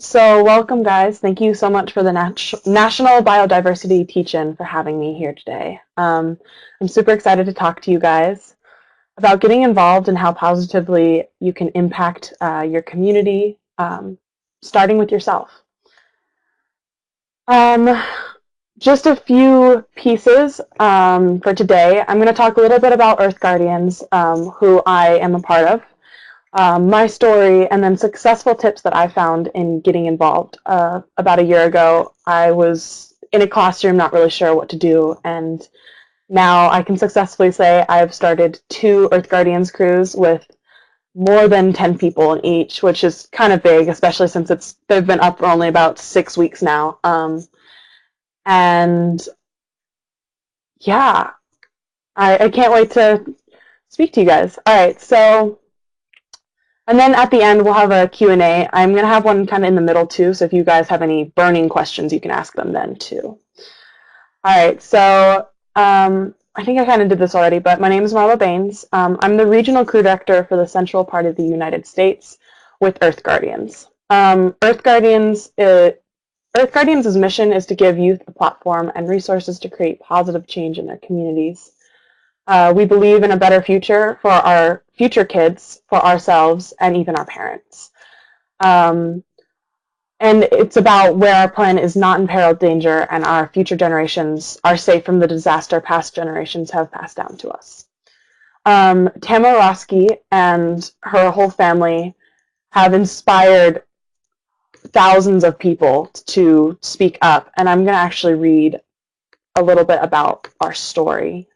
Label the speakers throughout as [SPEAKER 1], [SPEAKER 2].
[SPEAKER 1] So welcome, guys. Thank you so much for the National Biodiversity Teach-In for having me here today. I'm super excited to talk to you guys about getting involved and how positively you can impact your community, starting with yourself. Just a few pieces for today. I'm going to talk a little bit about Earth Guardians, who I am a part of. My story, and then successful tips that I found in getting involved. About a year ago, I was in a classroom, not really sure what to do, and now I can successfully say I've started 2 Earth Guardians crews with more than 10 people in each, which is kind of big, especially since they've been up for only about 6 weeks now. And yeah, I can't wait to speak to you guys. All right, so. And then at the end, we'll have a Q&A. I'm going to have one kind of in the middle, too, so if you guys have any burning questions, you can ask them then, too. All right, so I think I kind of did this already, but my name is Marlow Baines. I'm the regional crew director for the central part of the United States with Earth Guardians. Earth Guardians' mission is to give youth a platform and resources to create positive change in their communities. We believe in a better future for our future kids, for ourselves, and even our parents. And it's about where our planet is not in peril danger and our future generations are safe from the disaster past generations have passed down to us. Tamara Roski and her whole family have inspired thousands of people to speak up, and I'm going to actually read a little bit about our story.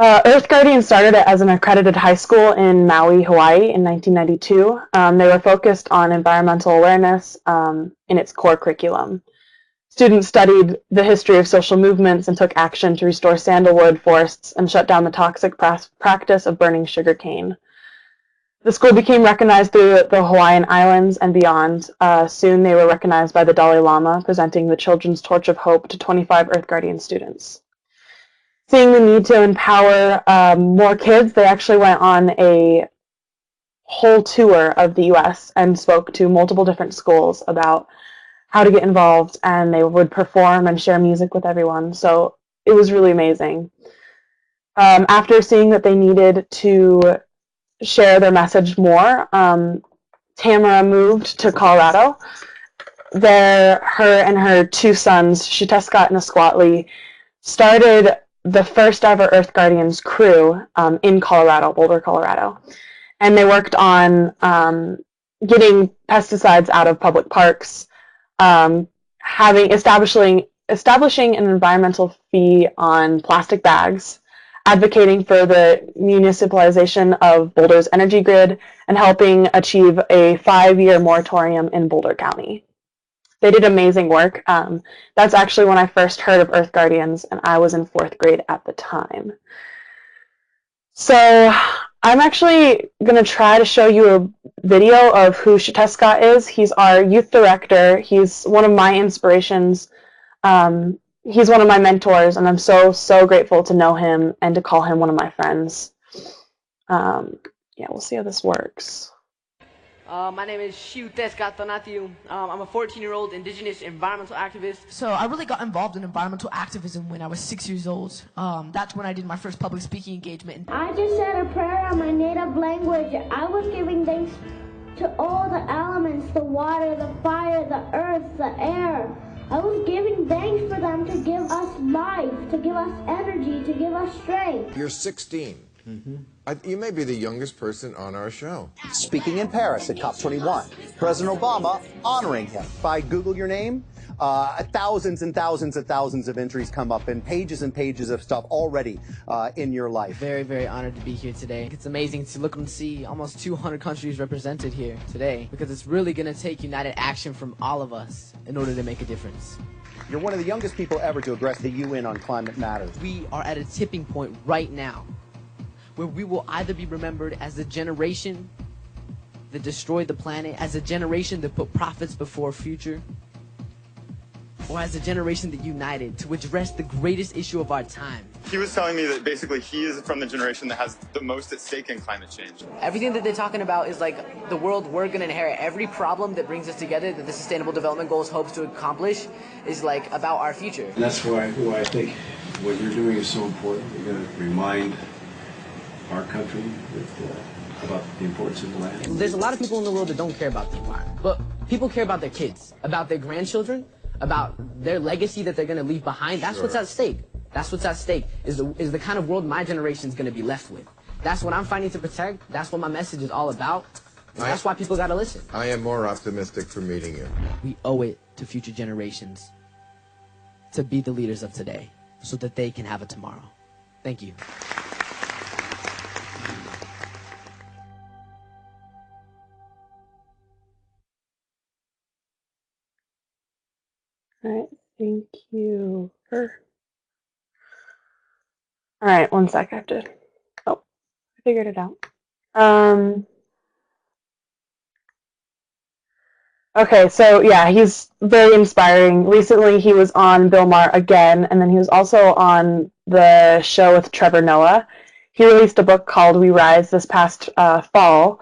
[SPEAKER 1] Earth Guardian started as an accredited high school in Maui, Hawaii in 1992. They were focused on environmental awareness in its core curriculum. Students studied the history of social movements and took action to restore sandalwood forests and shut down the toxic practice of burning sugarcane. The school became recognized through the Hawaiian Islands and beyond. Soon they were recognized by the Dalai Lama, presenting the Children's Torch of Hope to 25 Earth Guardian students. Seeing the need to empower more kids, they actually went on a whole tour of the U.S. and spoke to multiple different schools about how to get involved, and they would perform and share music with everyone. So it was really amazing. After seeing that they needed to share their message more, Tamara moved to Colorado. There, her and her 2 sons, Xiuhtezcatl, started the first ever Earth Guardians crew in Colorado, Boulder, Colorado. And they worked on getting pesticides out of public parks, establishing an environmental fee on plastic bags, advocating for the municipalization of Boulder's energy grid, and helping achieve a 5-year moratorium in Boulder County. They did amazing work. That's actually when I first heard of Earth Guardians, and I was in 4th grade at the time. So I'm actually going to try to show you a video of who Xiuhtezcatl is. He's our youth director. He's one of my inspirations. He's one of my mentors, and I'm so, so grateful to know him and to call him one of my friends. Yeah, we'll see how this works.
[SPEAKER 2] My name is Xiuhtezcatl. I'm a 14-year-old indigenous environmental activist.
[SPEAKER 3] So I really got involved in environmental activism when I was 6 years old. That's when I did my first public speaking engagement.
[SPEAKER 4] I just said a prayer on my native language. I was giving thanks to all the elements, the water, the fire, the earth, the air. I was giving thanks for them to give us life, to give us energy, to give us strength.
[SPEAKER 5] You're 16. You may be the youngest person on our show.
[SPEAKER 6] Speaking in Paris at COP21, President Obama honoring him. If I Google your name, thousands and thousands and thousands of entries come up and pages of stuff already in your life.
[SPEAKER 2] Very, very honored to be here today. It's amazing to look and see almost 200 countries represented here today, because it's really going to take united action from all of us in order to make a difference.
[SPEAKER 6] You're one of the youngest people ever to address the UN on climate matters.
[SPEAKER 2] We are at a tipping point right now where we will either be remembered as the generation that destroyed the planet, as a generation that put profits before future, or as a generation that united to address the greatest issue of our time?
[SPEAKER 7] He was telling me that basically he is from the generation that has the most at stake in climate change.
[SPEAKER 2] Everything that they're talking about is like the world we're going to inherit. Every problem that brings us together that the Sustainable Development Goals hopes to accomplish is like about our future.
[SPEAKER 8] And that's why I think what you're doing is so important. You're going to remind our country about the importance of the land.
[SPEAKER 2] There's a lot of people in the world that don't care about the environment, but people care about their kids, about their grandchildren, about their legacy that they're going to leave behind. That's what's at stake. That's what's at stake, is the kind of world my generation is going to be left with. That's what I'm fighting to protect. That's what my message is all about. And that's why people got to listen.
[SPEAKER 5] I am more optimistic for meeting you.
[SPEAKER 2] We owe it to future generations to be the leaders of today so that they can have a tomorrow. Thank you.
[SPEAKER 1] All right, thank you. All right, one sec. I have to. Oh, I figured it out. Okay, so yeah, he's very inspiring. Recently, he was on Bill Maher again, and then he was also on the show with Trevor Noah. He released a book called We Rise this past fall.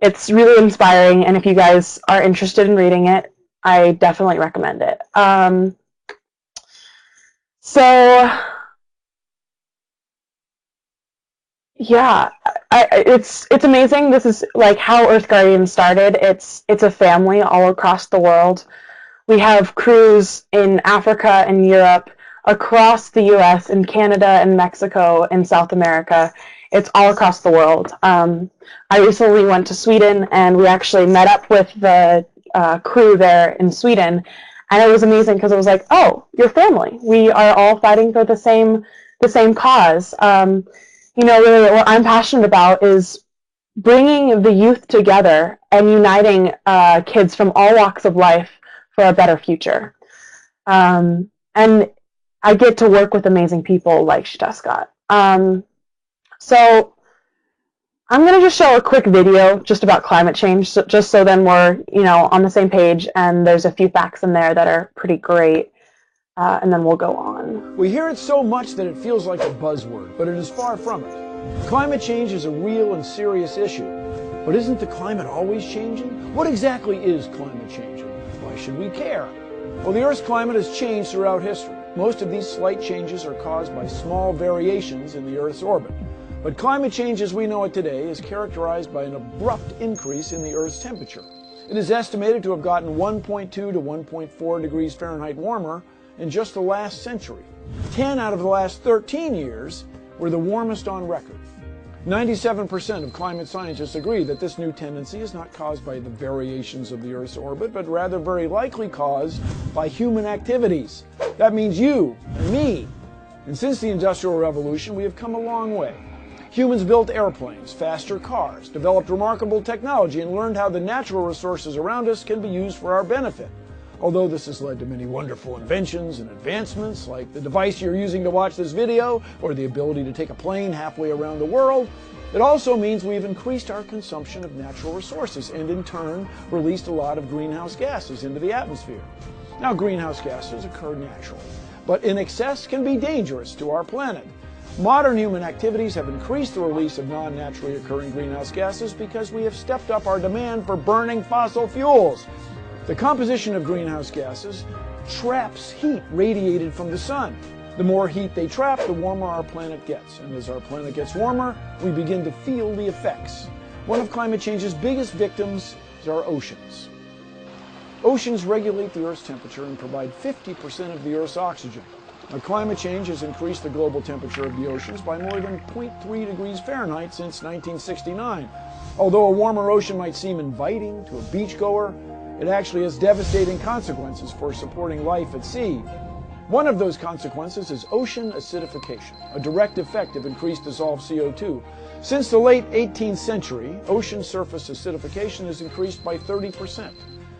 [SPEAKER 1] It's really inspiring, and if you guys are interested in reading it, I definitely recommend it. Yeah, it's amazing. This is like how Earth Guardian started. It's a family all across the world. We have crews in Africa and Europe, across the U.S., in Canada and Mexico and South America. It's all across the world. I recently went to Sweden, and we actually met up with the crew there in Sweden, and it was amazing because it was like, oh, you're family. We are all fighting for the same cause. You know, really what I'm passionate about is bringing the youth together and uniting kids from all walks of life for a better future. And I get to work with amazing people like Xiuhtezcatl. So I'm going to just show a quick video just about climate change, just so then we're, you know, on the same page, and there's a few facts in there that are pretty great. And then we'll go on.
[SPEAKER 9] We hear it so much that it feels like a buzzword, but it is far from it. Climate change is a real and serious issue. But isn't the climate always changing? What exactly is climate changing? Why should we care? Well, the Earth's climate has changed throughout history. Most of these slight changes are caused by small variations in the Earth's orbit. But climate change as we know it today is characterized by an abrupt increase in the Earth's temperature. It is estimated to have gotten 1.2 to 1.4 degrees Fahrenheit warmer in just the last century. 10 out of the last 13 years were the warmest on record. 97% of climate scientists agree that this new tendency is not caused by the variations of the Earth's orbit, but rather very likely caused by human activities. That means you and me. And since the Industrial Revolution, we have come a long way. Humans built airplanes, faster cars, developed remarkable technology, and learned how the natural resources around us can be used for our benefit. Although this has led to many wonderful inventions and advancements, like the device you're using to watch this video, or the ability to take a plane halfway around the world, it also means we've increased our consumption of natural resources and in turn released a lot of greenhouse gases into the atmosphere. Now, greenhouse gases occur naturally, but in excess can be dangerous to our planet. Modern human activities have increased the release of non-naturally occurring greenhouse gases because we have stepped up our demand for burning fossil fuels. The composition of greenhouse gases traps heat radiated from the sun. The more heat they trap, the warmer our planet gets. And as our planet gets warmer, we begin to feel the effects. One of climate change's biggest victims is our oceans. Oceans regulate the Earth's temperature and provide 50% of the Earth's oxygen. Now, climate change has increased the global temperature of the oceans by more than 0.3 degrees Fahrenheit since 1969. Although a warmer ocean might seem inviting to a beachgoer, it actually has devastating consequences for supporting life at sea. One of those consequences is ocean acidification, a direct effect of increased dissolved CO2. Since the late 18th century, ocean surface acidification has increased by 30%.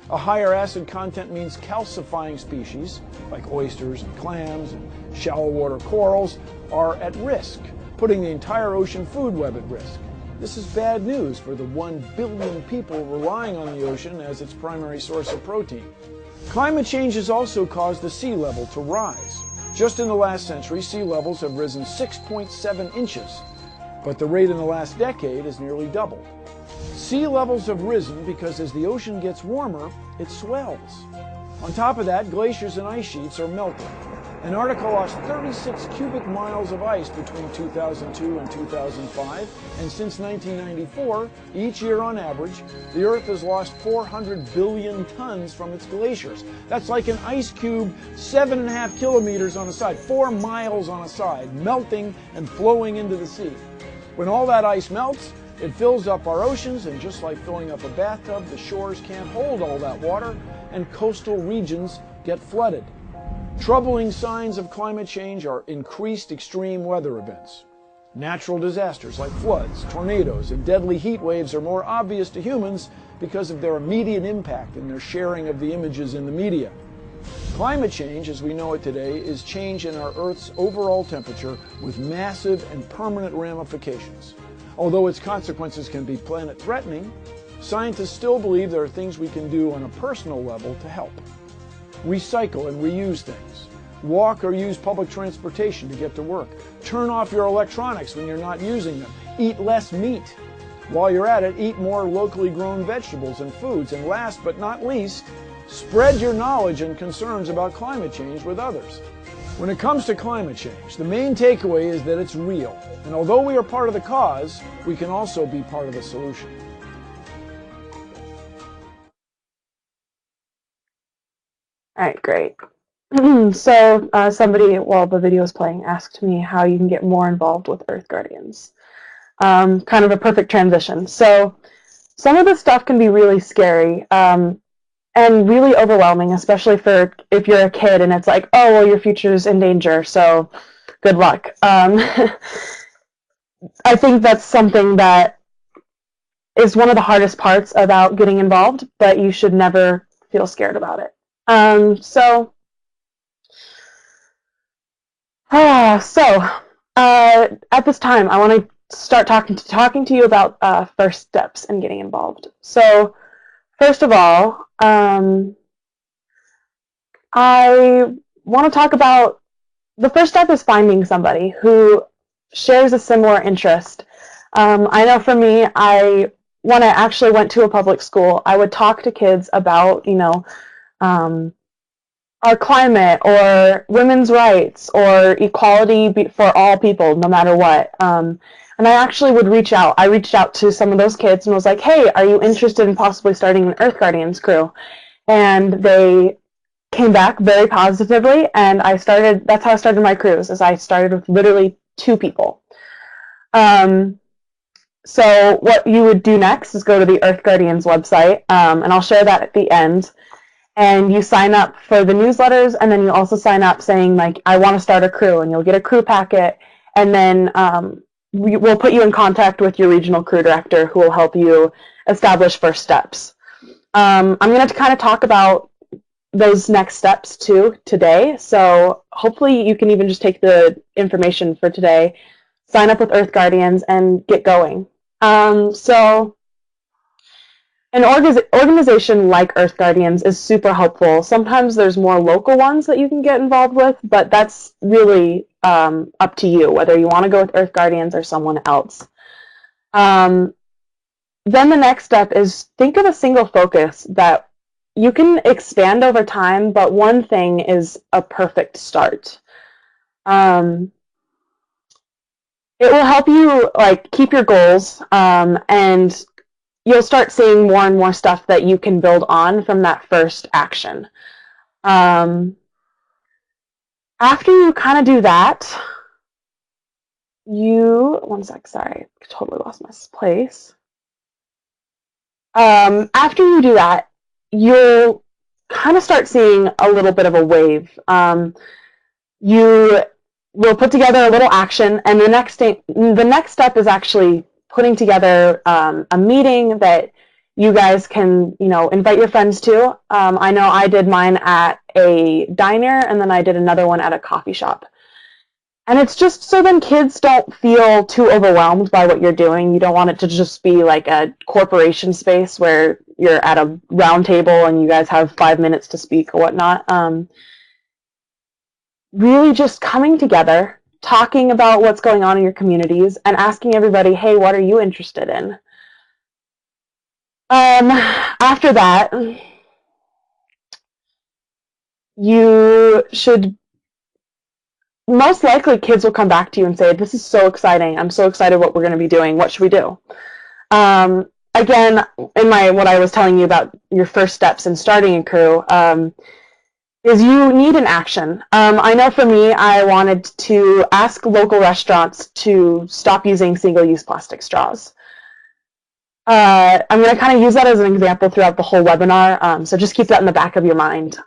[SPEAKER 9] A higher acid content means calcifying species, like oysters and clams and shallow water corals, are at risk, putting the entire ocean food web at risk. This is bad news for the 1 billion people relying on the ocean as its primary source of protein. Climate change has also caused the sea level to rise. Just in the last century, sea levels have risen 6.7 inches, but the rate in the last decade has nearly doubled. Sea levels have risen because as the ocean gets warmer, it swells. On top of that, glaciers and ice sheets are melting. Antarctica lost 36 cubic miles of ice between 2002 and 2005, and since 1994, each year on average, the Earth has lost 400 billion tons from its glaciers. That's like an ice cube 7.5 kilometers on a side, 4 miles on a side, melting and flowing into the sea. When all that ice melts, it fills up our oceans, and just like filling up a bathtub, the shores can't hold all that water, and coastal regions get flooded. Troubling signs of climate change are increased extreme weather events. Natural disasters like floods, tornadoes, and deadly heat waves are more obvious to humans because of their immediate impact and their sharing of the images in the media. Climate change, as we know it today, is change in our Earth's overall temperature with massive and permanent ramifications. Although its consequences can be planet-threatening, scientists still believe there are things we can do on a personal level to help. Recycle and reuse things. Walk or use public transportation to get to work. Turn off your electronics when you're not using them. Eat less meat. While you're at it, eat more locally grown vegetables and foods. And last but not least, spread your knowledge and concerns about climate change with others. When it comes to climate change, the main takeaway is that it's real. And although we are part of the cause, we can also be part of the solution.
[SPEAKER 1] All right, great. So somebody, while the video was playing, asked me how you can get more involved with Earth Guardians. Kind of a perfect transition. So some of the stuff can be really scary and really overwhelming, especially for if you're a kid and it's like, oh, well, your future's in danger, so good luck. I think that's something that is one of the hardest parts about getting involved, but you should never feel scared about it. So at this time, I want to start talking to you about first steps in getting involved. So first of all, I want to talk about the first step is finding somebody who shares a similar interest. I know for me, when I actually went to a public school, I would talk to kids about, our climate or women's rights or equality for all people, no matter what. And I actually would reach out. I reached out to some of those kids and was like, hey, are you interested in possibly starting an Earth Guardians crew? And they came back very positively, and that's how I started my crews, is I started with literally 2 people. So what you would do next is go to the Earth Guardians website, and I'll share that at the end. And you sign up for the newsletters, and then you also sign up saying, like, I want to start a crew, and you'll get a crew packet, and then we'll put you in contact with your regional crew director who will help you establish first steps. I'm going to kind of talk about those next steps too today, so hopefully you can even just take the information for today, sign up with Earth Guardians, and get going. So an organization like Earth Guardians is super helpful. Sometimes there's more local ones that you can get involved with, but that's really up to you, whether you want to go with Earth Guardians or someone else. Then the next step is think of a single focus that you can expand over time, but one thing is a perfect start. It will help you keep your goals, and you'll start seeing more and more stuff that you can build on from that first action. After you kind of do that, one sec, sorry, I totally lost my place. After you do that, you'll kind of start seeing a little bit of a wave. You will put together a little action, and the next step is actually putting together a meeting that you guys can, invite your friends to. I know I did mine at a diner, and then I did another one at a coffee shop. And it's just so then kids don't feel too overwhelmed by what you're doing. You don't want it to just be like a corporation space where you're at a round table and you guys have 5 minutes to speak or whatnot. Really just coming together, talking about what's going on in your communities, and asking everybody, hey, what are you interested in? After that, you should, most likely kids will come back to you and say, this is so exciting. I'm so excited what we're going to be doing. What should we do? Again, in what I was telling you about your first steps in starting a crew, is you need an action. I know for me, I wanted to ask local restaurants to stop using single-use plastic straws. I'm going to kind of use that as an example throughout the whole webinar, so just keep that in the back of your mind.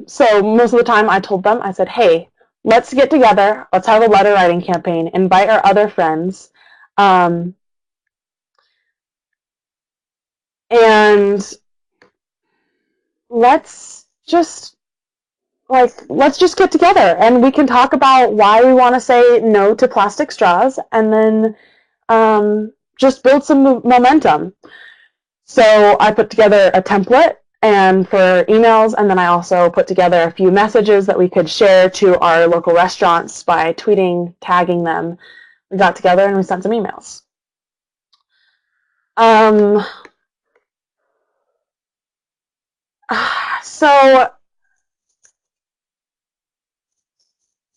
[SPEAKER 1] So most of the time I told them, I said, hey, let's get together, let's have a letter writing campaign, invite our other friends, and let's just get together and we can talk about why we want to say no to plastic straws, and then just build some momentum. So I put together a template and for emails, and then I also put together a few messages that we could share to our local restaurants by tweeting, tagging them. We got together and we sent some emails. So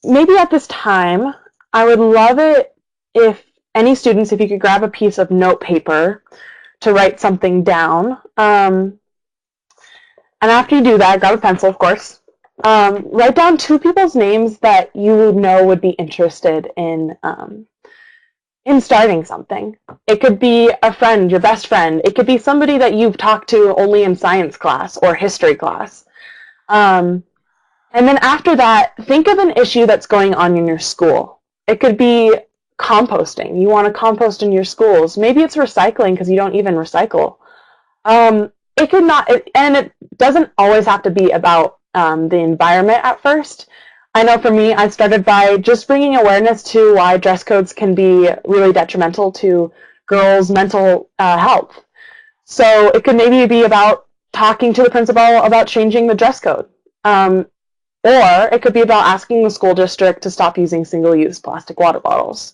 [SPEAKER 1] maybe at this time, I would love it if any students, if you could grab a piece of note paper to write something down. And after you do that, grab a pencil, of course. Write down 2 people's names that you know would be interested in starting something. It could be a friend, your best friend. It could be somebody that you've talked to only in science class or history class. And then after that, think of an issue that's going on in your school. It could be composting. You want to compost in your schools. Maybe it's recycling because you don't even recycle. It could not, and it doesn't always have to be about the environment at first. I know for me, I started by just bringing awareness to why dress codes can be really detrimental to girls' mental health. So it could maybe be about talking to the principal about changing the dress code. Or it could be about asking the school district to stop using single-use plastic water bottles.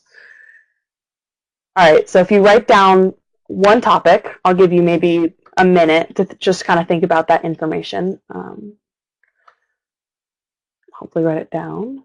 [SPEAKER 1] All right, so if you write down one topic, I'll give you maybe a minute to just kind of think about that information. Hopefully write it down.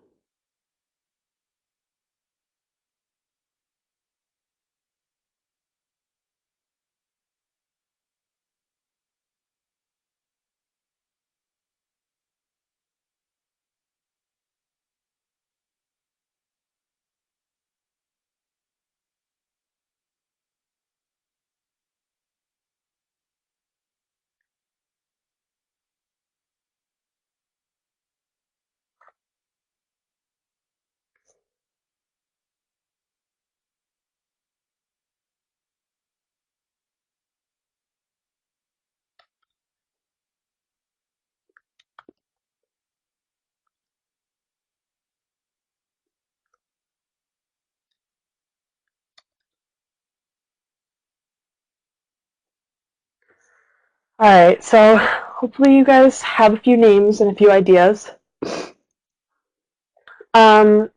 [SPEAKER 1] All right, so hopefully you guys have a few names and a few ideas. So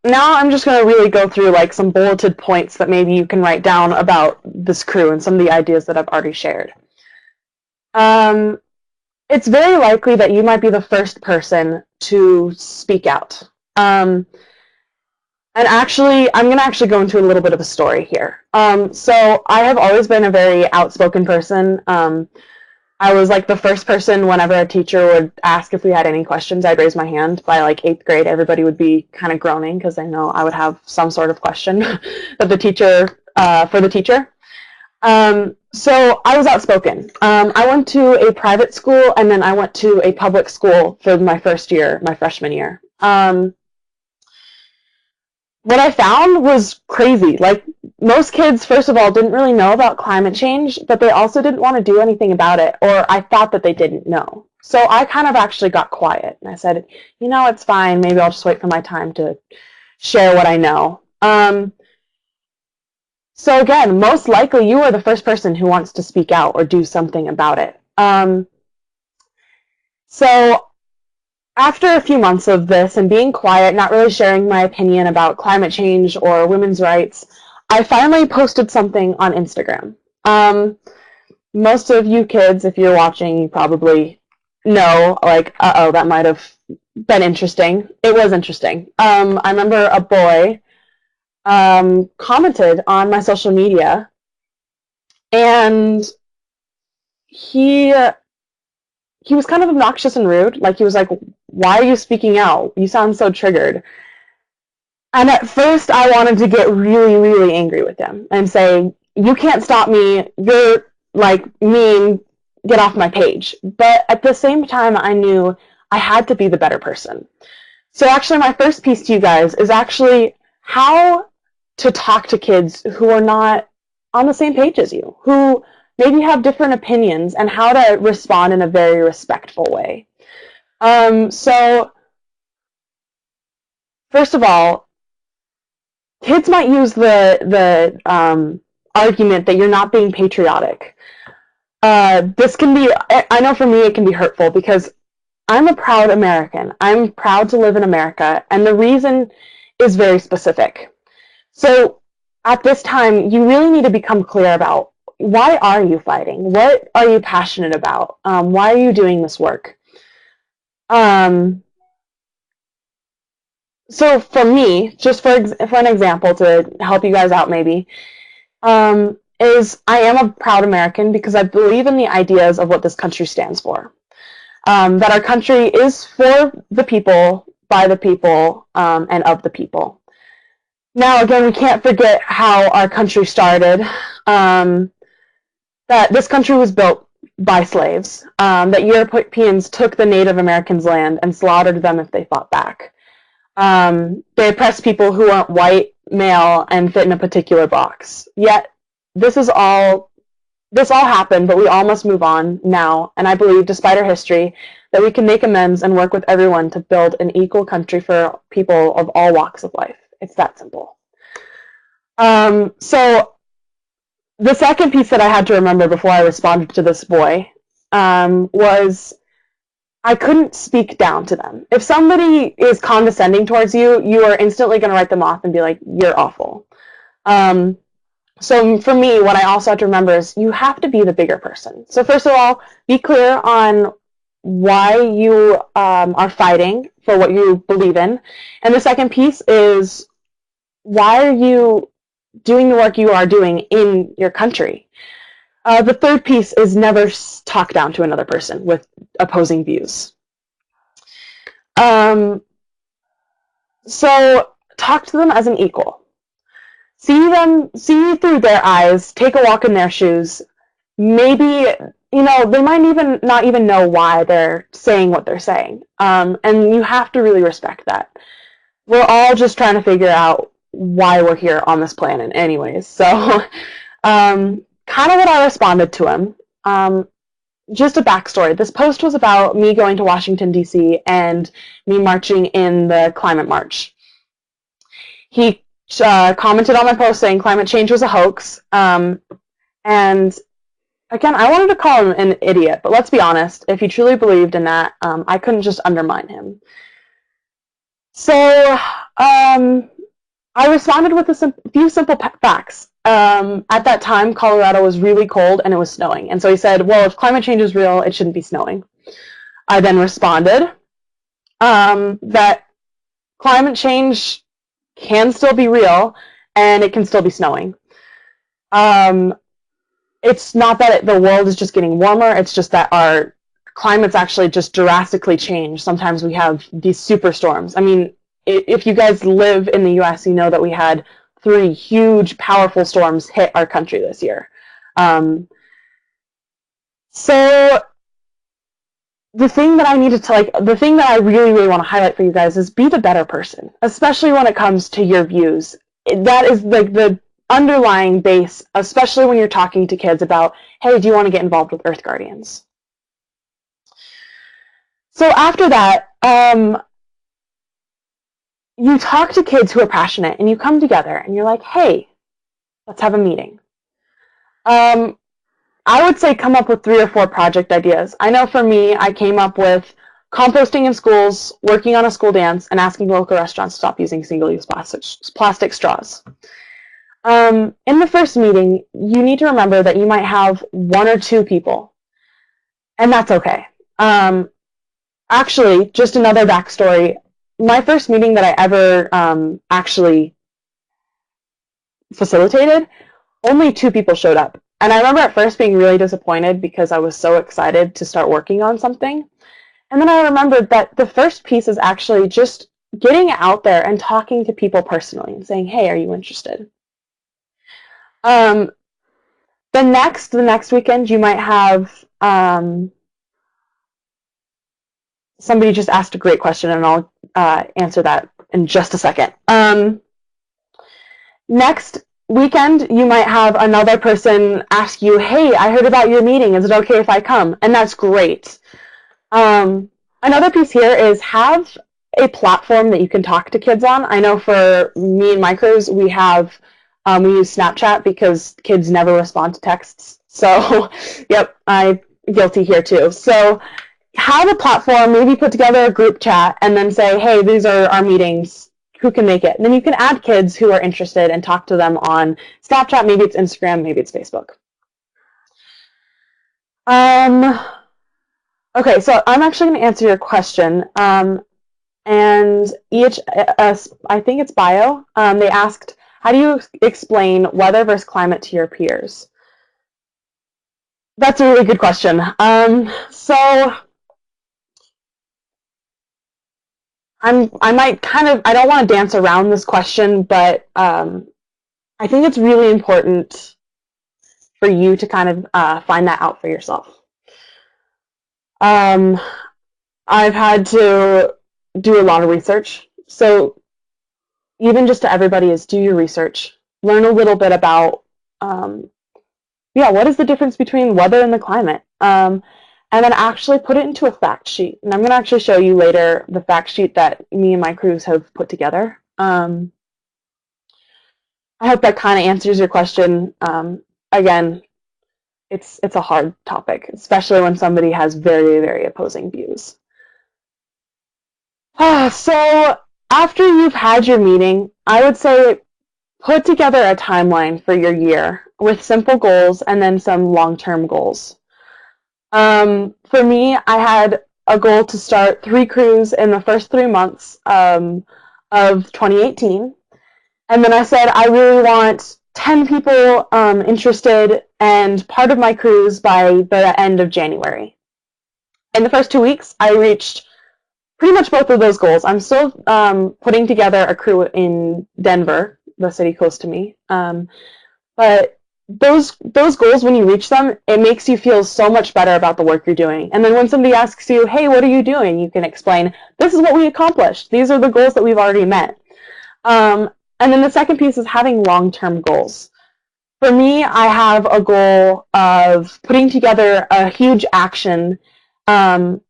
[SPEAKER 1] now I'm just going to really go through like some bulleted points that maybe you can write down about this crew and some of the ideas that I've already shared. It's very likely that you might be the first person to speak out. And actually, I'm going to go into a little bit of a story here. So I have always been a very outspoken person. I was like the first person whenever a teacher would ask if we had any questions, I'd raise my hand. By like 8th grade, everybody would be kind of groaning because they know I would have some sort of question that the teacher, for the teacher. So I was outspoken. I went to a private school and then I went to a public school for my first year, my freshman year. What I found was crazy. Like, most kids, first of all, didn't really know about climate change, but they also didn't want to do anything about it, or I thought that they didn't know. So I kind of actually got quiet, and I said, you know, it's fine. Maybe I'll just wait for my time to share what I know. So again, most likely you are the first person who wants to speak out or do something about it. So after a few months of this and being quiet, not really sharing my opinion about climate change or women's rights, I finally posted something on Instagram. Most of you kids, if you're watching, you probably know, like, uh-oh, that might have been interesting. It was interesting. I remember a boy commented on my social media, and he was kind of obnoxious and rude. Like, he was like, why are you speaking out? You sound so triggered. And at first, I wanted to get really, really angry with him and say, you can't stop me. You're, like, mean. Get off my page. But at the same time, I knew I had to be the better person. So actually, my first piece to you guys is actually how to talk to kids who are not on the same page as you, who maybe have different opinions, and how to respond in a very respectful way. So first of all, kids might use the argument that you're not being patriotic. This can be, I know for me it can be hurtful, because I'm a proud American. I'm proud to live in America, and the reason is very specific. So at this time, you really need to become clear about, why are you fighting? What are you passionate about? Why are you doing this work? So for me, just for an example to help you guys out maybe, is I am a proud American because I believe in the ideas of what this country stands for. That our country is for the people, by the people, and of the people. Now, again, we can't forget how our country started, that this country was built by slaves, that Europeans took the Native Americans' land and slaughtered them if they fought back. They oppressed people who weren't white, male, and fit in a particular box. Yet, this all happened, but we all must move on now, and I believe, despite our history, that we can make amends and work with everyone to build an equal country for people of all walks of life. It's that simple. So the second piece that I had to remember before I responded to this boy was I couldn't speak down to them. If somebody is condescending towards you, you are instantly going to write them off and be like, you're awful. So for me, what I also have to remember is you have to be the bigger person. So first of all, be clear on why you are fighting for what you believe in. And the second piece is, why are you doing the work you are doing in your country? The third piece is never talk down to another person with opposing views. So talk to them as an equal. See through their eyes, take a walk in their shoes. Maybe, they might not even know why they're saying what they're saying. And you have to really respect that. We're all just trying to figure out why we're here on this planet anyways. So, kind of what I responded to him. Just a backstory. This post was about me going to Washington, D.C. and me marching in the climate march. He commented on my post saying climate change was a hoax. And again, I wanted to call him an idiot, but let's be honest, if he truly believed in that, I couldn't just undermine him. So I responded with a few simple facts. At that time, Colorado was really cold and it was snowing. And so he said, well, if climate change is real, it shouldn't be snowing. I then responded that climate change can still be real and it can still be snowing. It's not that the world is just getting warmer, it's just that our climate's actually just drastically changed. Sometimes we have these superstorms. I mean, if you guys live in the US, you know that we had 3 huge, powerful storms hit our country this year. So the thing that I needed to, the thing that I really, really want to highlight for you guys is be the better person, especially when it comes to your views. That is the underlying base, especially when you're talking to kids about, hey, do you want to get involved with Earth Guardians? So after that, you talk to kids who are passionate, and you come together, and you're like, hey, Let's have a meeting. I would say come up with 3 or 4 project ideas. I know for me, I came up with composting in schools, working on a school dance, and asking local restaurants to stop using single-use plastic straws. In the first meeting, you need to remember that you might have 1 or 2 people, and that's okay. Actually, just another backstory. My first meeting that I ever actually facilitated, only 2 people showed up. And I remember at first being really disappointed because I was so excited to start working on something. And then I remembered that the first piece is actually just getting out there and talking to people personally and saying, hey, are you interested? The next weekend, you might have somebody just asked a great question, and I'll answer that in just a second. Next weekend, you might have another person ask you, hey, I heard about your meeting. Is it okay if I come? And that's great. Another piece here is have a platform that you can talk to kids on. I know for me and my crews, we use Snapchat because kids never respond to texts. So, yep, I'm guilty here too. So have a platform, maybe put together a group chat, and then say, hey, these are our meetings. Who can make it? And then you can add kids who are interested and talk to them on Snapchat. Maybe it's Instagram, maybe it's Facebook. Okay, so I'm actually going to answer your question. And each, I think it's bio, they asked, how do you explain weather versus climate to your peers? That's a really good question. So I don't want to dance around this question, but I think it's really important for you to kind of find that out for yourself. I've had to do a lot of research. So even just to everybody is do your research. Learn a little bit about, what is the difference between weather and the climate? And then actually put it into a fact sheet. And I'm going to actually show you later the fact sheet that me and my crews have put together. I hope that kind of answers your question. Again, it's a hard topic, especially when somebody has very, very opposing views. So after you've had your meeting, I would say put together a timeline for your year with simple goals and then some long-term goals. For me, I had a goal to start 3 crews in the first 3 months of 2018. And then I said, I really want 10 people interested and part of my crews by the end of January. In the first 2 weeks, I reached pretty much both of those goals. I'm still putting together a crew in Denver, the city close to me. But those goals, when you reach them, it makes you feel so much better about the work you're doing. And then when somebody asks you, hey, what are you doing? You can explain, this is what we accomplished. These are the goals that we've already met. And then the second piece is having long-term goals. For me, I have a goal of putting together a huge action and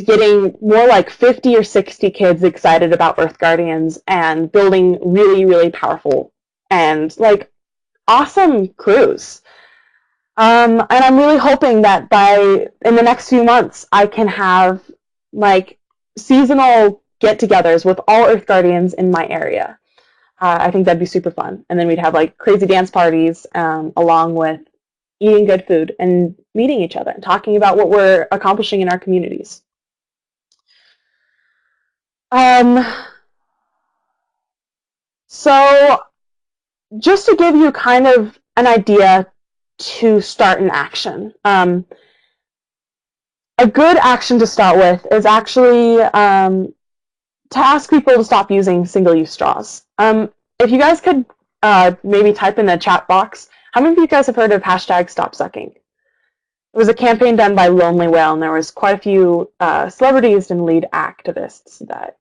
[SPEAKER 1] getting more like 50 or 60 kids excited about Earth Guardians and building really, really powerful and like awesome crews. And I'm really hoping that in the next few months, I can have like seasonal get-togethers with all Earth Guardians in my area. I think that'd be super fun. And then we'd have like crazy dance parties along with eating good food and meeting each other and talking about what we're accomplishing in our communities. So just to give you kind of an idea to start an action, a good action to start with is actually to ask people to stop using single-use straws. If you guys could maybe type in the chat box, how many of you guys have heard of hashtag Stop Sucking? It was a campaign done by Lonely Whale, and there was quite a few celebrities and lead activists that...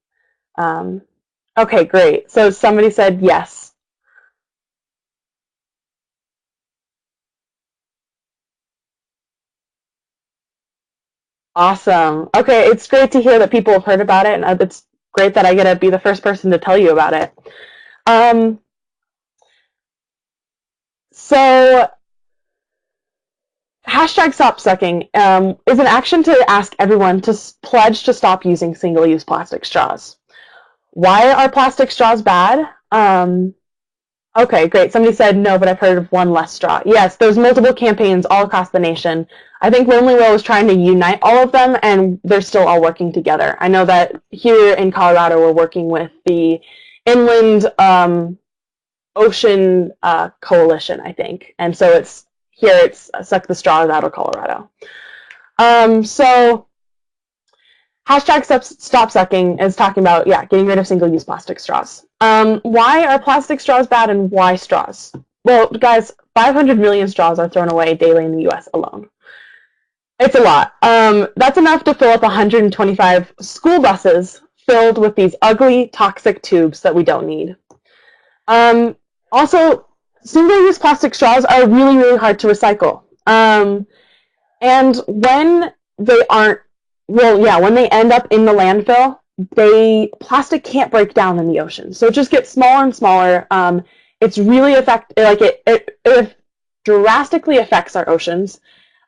[SPEAKER 1] okay, great. So somebody said yes. Awesome. Okay, it's great to hear that people have heard about it, and it's great that I get to be the first person to tell you about it. So hashtag stop sucking is an action to ask everyone to pledge to stop using single-use plastic straws. Why are plastic straws bad? Okay, great. Somebody said no, but I've heard of one less straw. Yes, there's multiple campaigns all across the nation. I think Lonely Will is trying to unite all of them, and they're still all working together. I know that here in Colorado, we're working with the Inland Ocean Coalition, I think. And so it's Suck the Straws Out of Colorado. So hashtag stop sucking is talking about, getting rid of single-use plastic straws. Why are plastic straws bad, and why straws? Well, guys, 500 million straws are thrown away daily in the US alone. It's a lot. That's enough to fill up 125 school buses filled with these ugly, toxic tubes that we don't need. Also, single-use plastic straws are really, really hard to recycle. And when they aren't, when they end up in the landfill, plastic can't break down in the ocean. So it just gets smaller and smaller. It's really it drastically affects our oceans.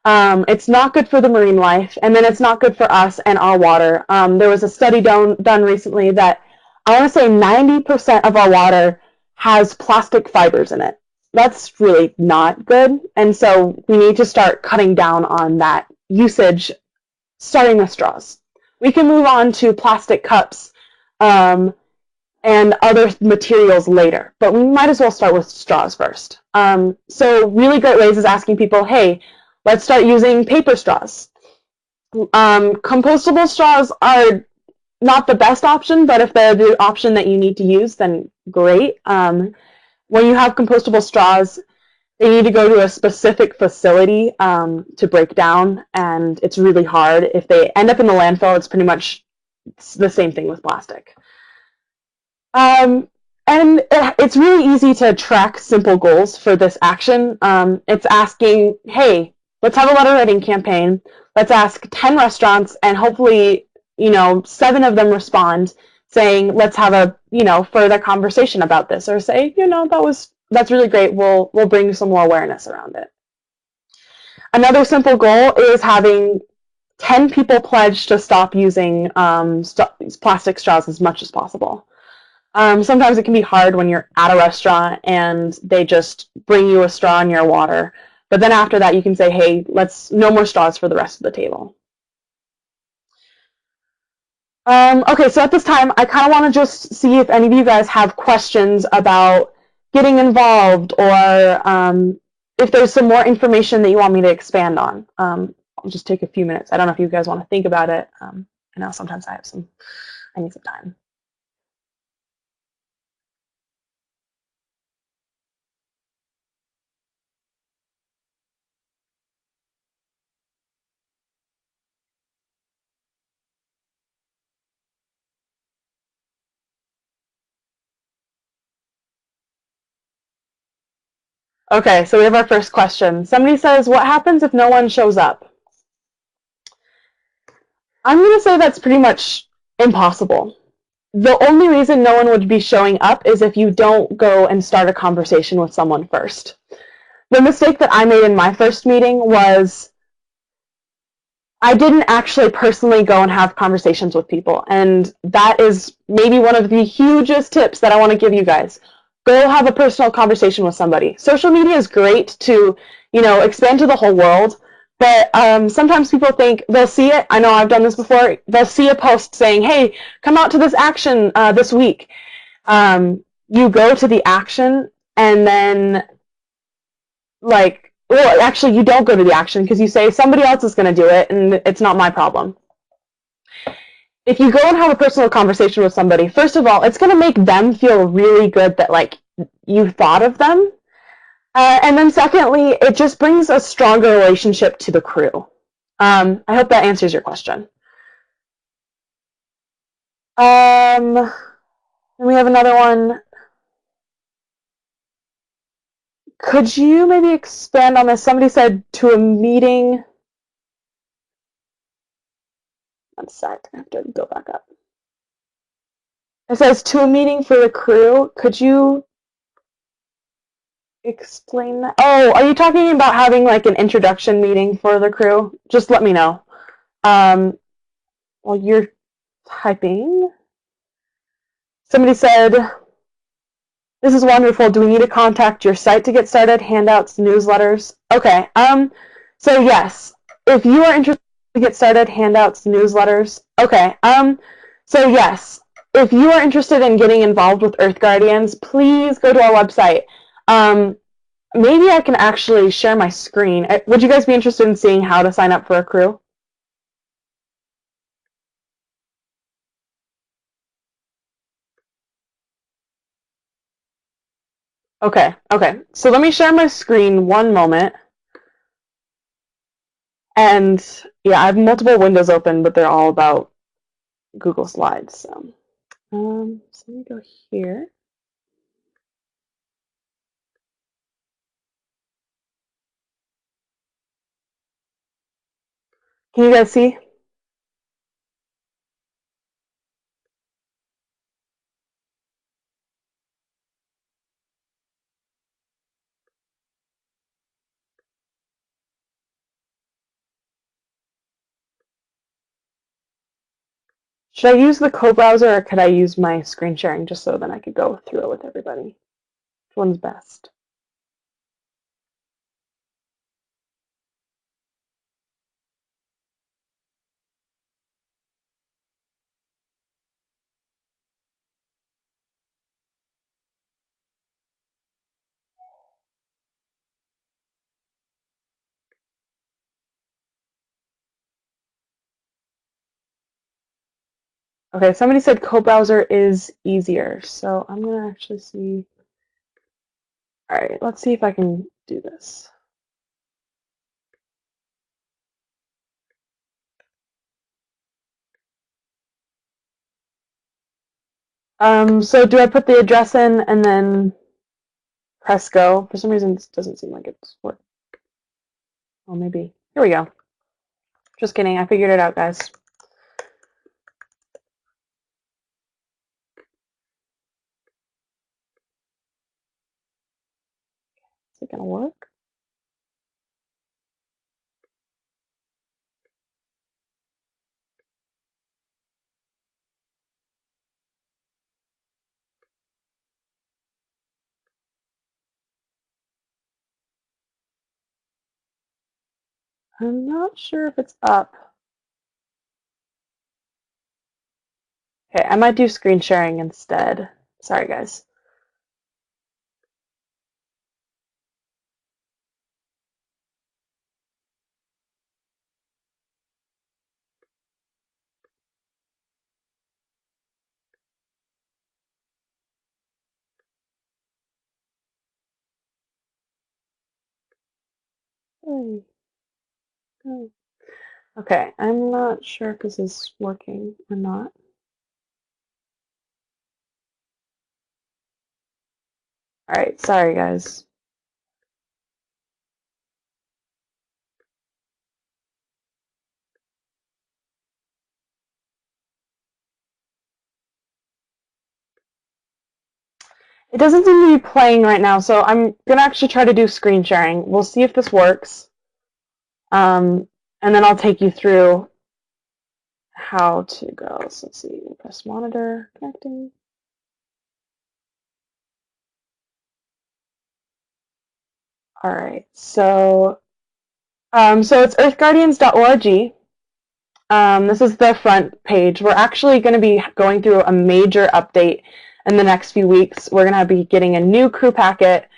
[SPEAKER 1] It's not good for the marine life, and then it's not good for us and our water. There was a study done recently that I want to say 90% of our water has plastic fibers in it. That's really not good, and so we need to start cutting down on that usage, starting with straws. We can move on to plastic cups and other materials later, but we might as well start with straws first. So really great ways is asking people, hey, let's start using paper straws. Compostable straws are not the best option, but if they're the option that you need to use, then great. When you have compostable straws, they need to go to a specific facility to break down, and it's really hard. If they end up in the landfill, it's pretty much the same thing with plastic. And it's really easy to track simple goals for this action. It's asking, hey, let's have a letter writing campaign. Let's ask 10 restaurants, and hopefully, 7 of them respond saying, let's have a, further conversation about this, or say, that's really great. We'll bring some more awareness around it. Another simple goal is having 10 people pledge to stop using plastic straws as much as possible. Sometimes it can be hard when you're at a restaurant and they just bring you a straw in your water. But then after that, you can say, hey, no more straws for the rest of the table. Okay, so at this time, I kind of want to just see if any of you guys have questions about getting involved, or if there's some more information that you want me to expand on. I'll just take a few minutes. I don't know if you guys want to think about it. I know sometimes I need some time. Okay, so we have our first question. Somebody says, what happens if no one shows up? I'm going to say that's pretty much impossible. The only reason no one would be showing up is if you don't go and start a conversation with someone first. The mistake that I made in my first meeting was I didn't actually personally go and have conversations with people, and that is maybe one of the hugest tips that I want to give you guys. Go have a personal conversation with somebody. Social media is great to, expand to the whole world, but sometimes people think they'll see it. I know I've done this before. They'll see a post saying, hey, come out to this action this week. You go to the action, and then, actually, you don't go to the action because you say somebody else is going to do it, and it's not my problem. If you go and have a personal conversation with somebody, first of all, it's going to make them feel really good that, you thought of them. And then secondly, it just brings a stronger relationship to the crew. I hope that answers your question. Then we have another one. Could you maybe expand on this? Somebody said to a meeting. One sec, I have to go back up. It says to a meeting for the crew. Could you explain that? Oh, are you talking about having like an introduction meeting for the crew? Just let me know. While you're typing, somebody said, "This is wonderful. Do we need to contact your site to get started? Handouts, newsletters?" Okay. So yes, if you are interested to get started, handouts, newsletters. Okay. So yes, if you are interested in getting involved with Earth Guardians, please go to our website. Maybe I can actually share my screen. Would you guys be interested in seeing how to sign up for a crew? Okay, okay. So let me share my screen one moment. And yeah, I have multiple windows open, but they're all about Google Slides. So, let me go here. Can you guys see? Should I use the co-browser or could I use my screen sharing just so then I could go through it with everybody? Which one's best? Okay, somebody said co-browser is easier, so I'm gonna actually see. All right, let's see if I can do this. So do I put the address in and then press go? For some reason, this doesn't seem like it's working. Oh, maybe. Here we go. Just kidding. I figured it out, guys. Is it gonna work? I'm not sure if it's up. Okay, I might do screen sharing instead. Sorry, guys. Okay, I'm not sure if this is working or not. All right, sorry, guys. It doesn't seem to be playing right now, so I'm gonna actually try to do screen sharing. We'll see if this works. And then I'll take you through how to go. So let's see, press monitor, connecting. All right, so it's earthguardians.org. This is the front page. We're actually going to be going through a major update in the next few weeks. We're going to be getting a new crew packet,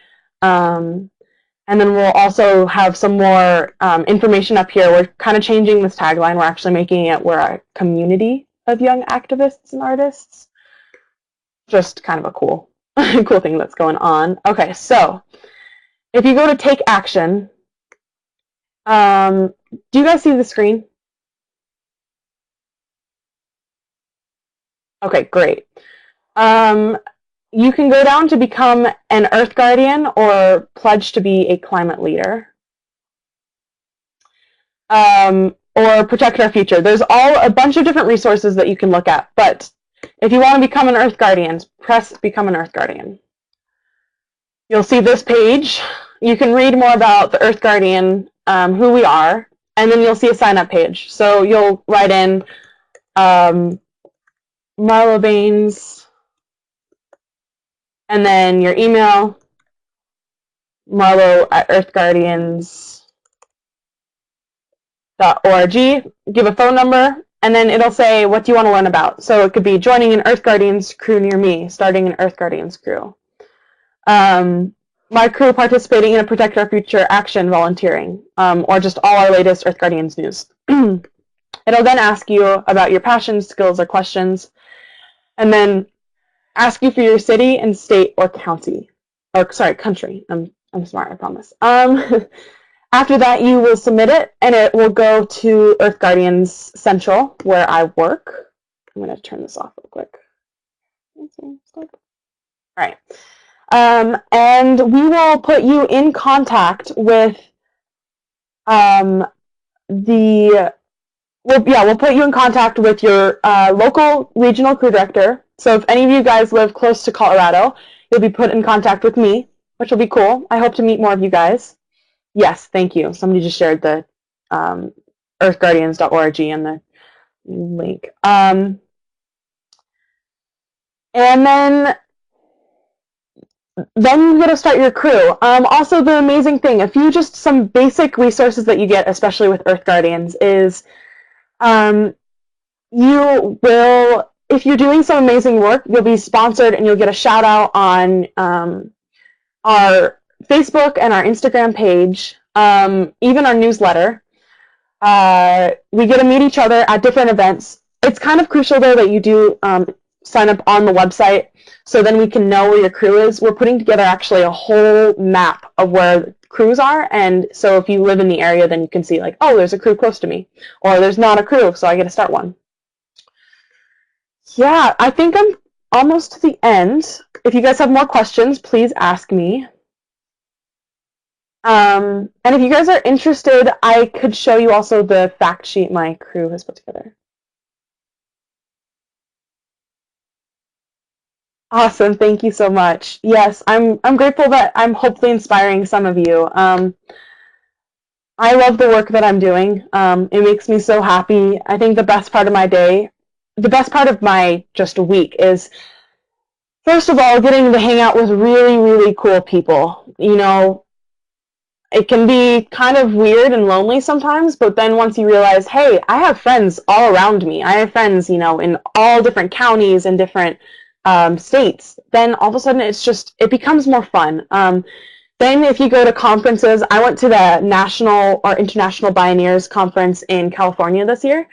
[SPEAKER 1] and then we'll also have some more information up here. We're kind of changing this tagline. We're actually making it we're a community of young activists and artists. Just kind of a cool, cool thing that's going on. Okay, so if you go to take action, do you guys see the screen? Okay, great. You can go down to become an Earth Guardian or pledge to be a climate leader. Or protect our future. There's a bunch of different resources that you can look at, but if you want to become an Earth Guardian, press become an Earth Guardian. You'll see this page. You can read more about the Earth Guardian, who we are, and then you'll see a sign-up page. So you'll write in Marlow Baines, and then your email, marlow@earthguardians.org, give a phone number, and then it'll say, what do you want to learn about? So it could be joining an Earth Guardians crew near me, starting an Earth Guardians crew. My crew participating in a Protect Our Future action volunteering, or just all our latest Earth Guardians news. It'll then ask you about your passions, skills, or questions, and then ask you for your city and state or county, or sorry, country. I'm smart, I promise. After that, you will submit it, and it will go to Earth Guardians Central, where I work. I'm going to turn this off real quick. All right. And we will put you in contact with we'll put you in contact with your local regional crew director. So if any of you guys live close to Colorado, you'll be put in contact with me, which will be cool. I hope to meet more of you guys. Yes, thank you. Somebody just shared the earthguardians.org and the link. And then you get to start your crew. Also, the amazing thing, some basic resources that you get, especially with Earth Guardians, is you will, if you're doing some amazing work, you'll be sponsored and you'll get a shout out on our Facebook and our Instagram page, even our newsletter. We get to meet each other at different events. It's kind of crucial, though, that you do sign up on the website so then we can know where your crew is. We're putting together actually a whole map of where crews are, and so if you live in the area, then you can see, like, oh, there's a crew close to me, or there's not a crew, so I get to start one. Yeah, I think I'm almost to the end. If you guys have more questions, please ask me. And if you guys are interested, I could show you also the fact sheet my crew has put together. Awesome, thank you so much. Yes, I'm grateful that I'm hopefully inspiring some of you. I love the work that I'm doing. It makes me so happy. I think the best part of my day, the best part of my just a week is, first of all, getting to hang out with really, really cool people. You know, it can be kind of weird and lonely sometimes, but then once you realize, hey, I have friends all around me. I have friends, you know, in all different counties and different states. Then all of a sudden it becomes more fun. Then if you go to conferences, I went to the National or International Pioneers Conference in California this year,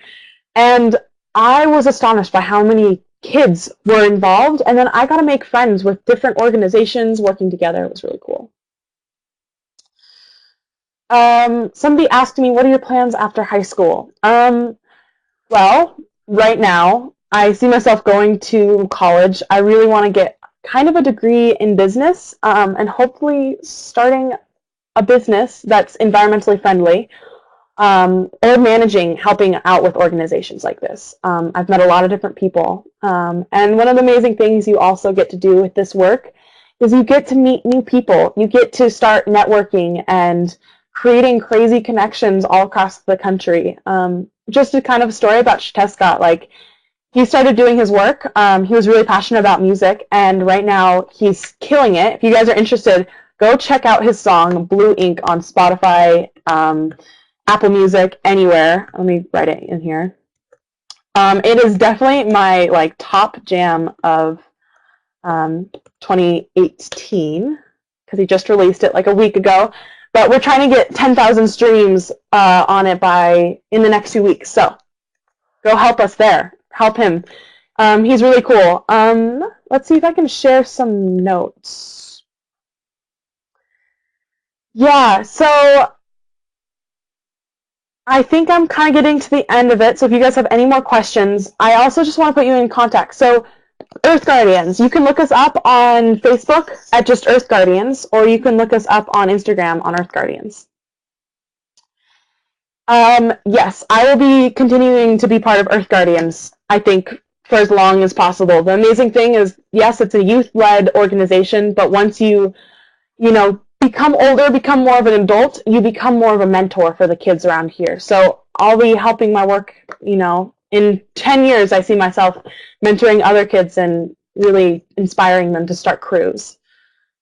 [SPEAKER 1] and I was astonished by how many kids were involved, and then I got to make friends with different organizations working together. It was really cool. Somebody asked me, what are your plans after high school? Well, right now, I see myself going to college. I really want to get kind of a degree in business, and hopefully starting a business that's environmentally friendly, or helping out with organizations like this. I've met a lot of different people, and one of the amazing things you also get to do with this work is you get to meet new people. You get to start networking and creating crazy connections all across the country. Just a kind of story about Xiuhtezcatl, like, he started doing his work. He was really passionate about music, and right now he's killing it. If you guys are interested, go check out his song Blue Ink on Spotify, Apple Music, anywhere. Let me write it in here. It is definitely my top jam of 2018, because he just released it like a week ago. But we're trying to get 10,000 streams on it in the next 2 weeks. So go help us there. Help him. He's really cool. Let's see if I can share some notes. Yeah, so I think I'm kind of getting to the end of it. So if you guys have any more questions, I also just want to put you in contact. So Earth Guardians, you can look us up on Facebook at just Earth Guardians, or you can look us up on Instagram on Earth Guardians. Yes, I will be continuing to be part of Earth Guardians, I think, for as long as possible. The amazing thing is, yes, it's a youth-led organization, but once you you know, become older, become more of an adult, you become more of a mentor for the kids around here. So I'll be helping my work, you know, in 10 years, I see myself mentoring other kids and really inspiring them to start crews.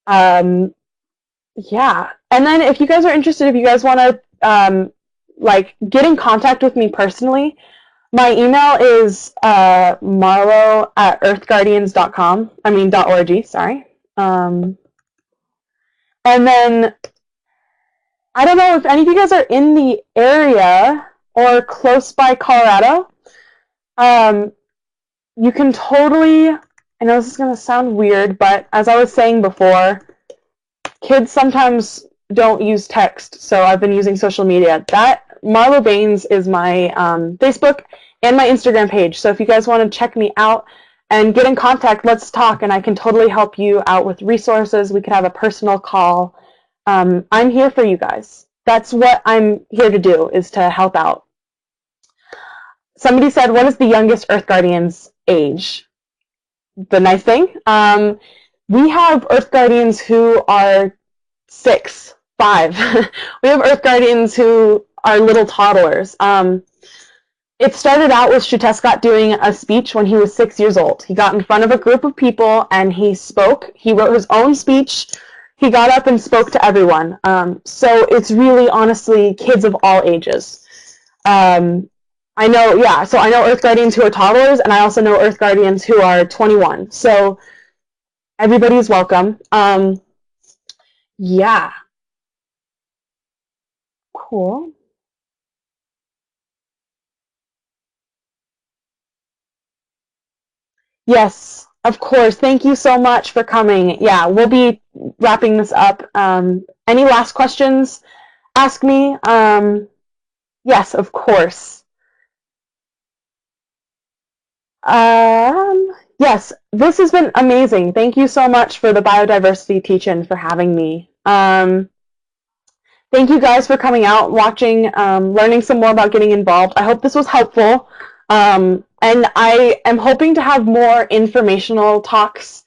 [SPEAKER 1] Yeah. And then if you guys are interested, if you guys want to like get in contact with me personally, my email is marlow@earthguardians.com. I mean .org, sorry. And then I don't know if any of you guys are in the area or close by Colorado. You can totally, I know this is going to sound weird, but as I was saying before, kids sometimes don't use text, so I've been using social media. That Marlow Baines is my Facebook and my Instagram page. So if you guys want to check me out and get in contact, let's talk, and I can totally help you out with resources. We could have a personal call. I'm here for you guys. That's what I'm here to do, is to help out. Somebody said, what is the youngest Earth Guardian's age? The nice thing, we have Earth Guardians who are 6, 5. We have Earth Guardians who are little toddlers. It started out with Xiuhtezcatl doing a speech when he was 6 years old. He got in front of a group of people and he spoke. He wrote his own speech. He got up and spoke to everyone. So it's really, honestly, kids of all ages. I know, yeah, so I know Earth Guardians who are toddlers, and I also know Earth Guardians who are 21. So everybody's welcome. Yeah. Cool. Yes, of course. Thank you so much for coming. Yeah, we'll be wrapping this up. Any last questions? Ask me. Yes, of course. Yes, this has been amazing. Thank you so much for the biodiversity teach-in, for having me. Thank you guys for coming out, watching, learning some more about getting involved. I hope this was helpful. And I am hoping to have more informational talks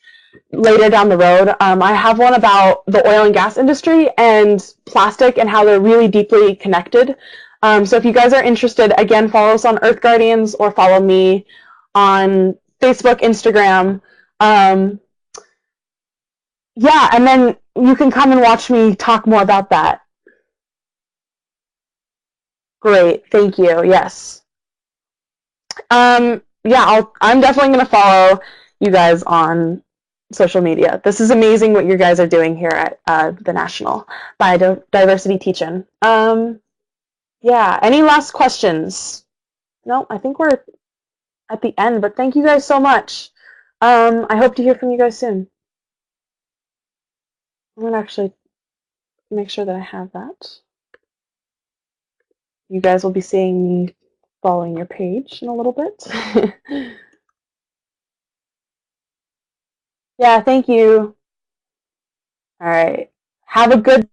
[SPEAKER 1] later down the road. I have one about the oil and gas industry and plastic and how they're really deeply connected. So if you guys are interested, again, follow us on Earth Guardians or follow me on Facebook, Instagram. Yeah, and then you can come and watch me talk more about that. Great, thank you. Yes. Yeah, I'm definitely going to follow you guys on social media. This is amazing what you guys are doing here at the National Biodiversity Teach-In. Yeah, any last questions? No, I think we're at the end, but thank you guys so much. I hope to hear from you guys soon. I'm going to actually make sure that I have that. You guys will be seeing me following your page in a little bit. Yeah, thank you. All right. Have a good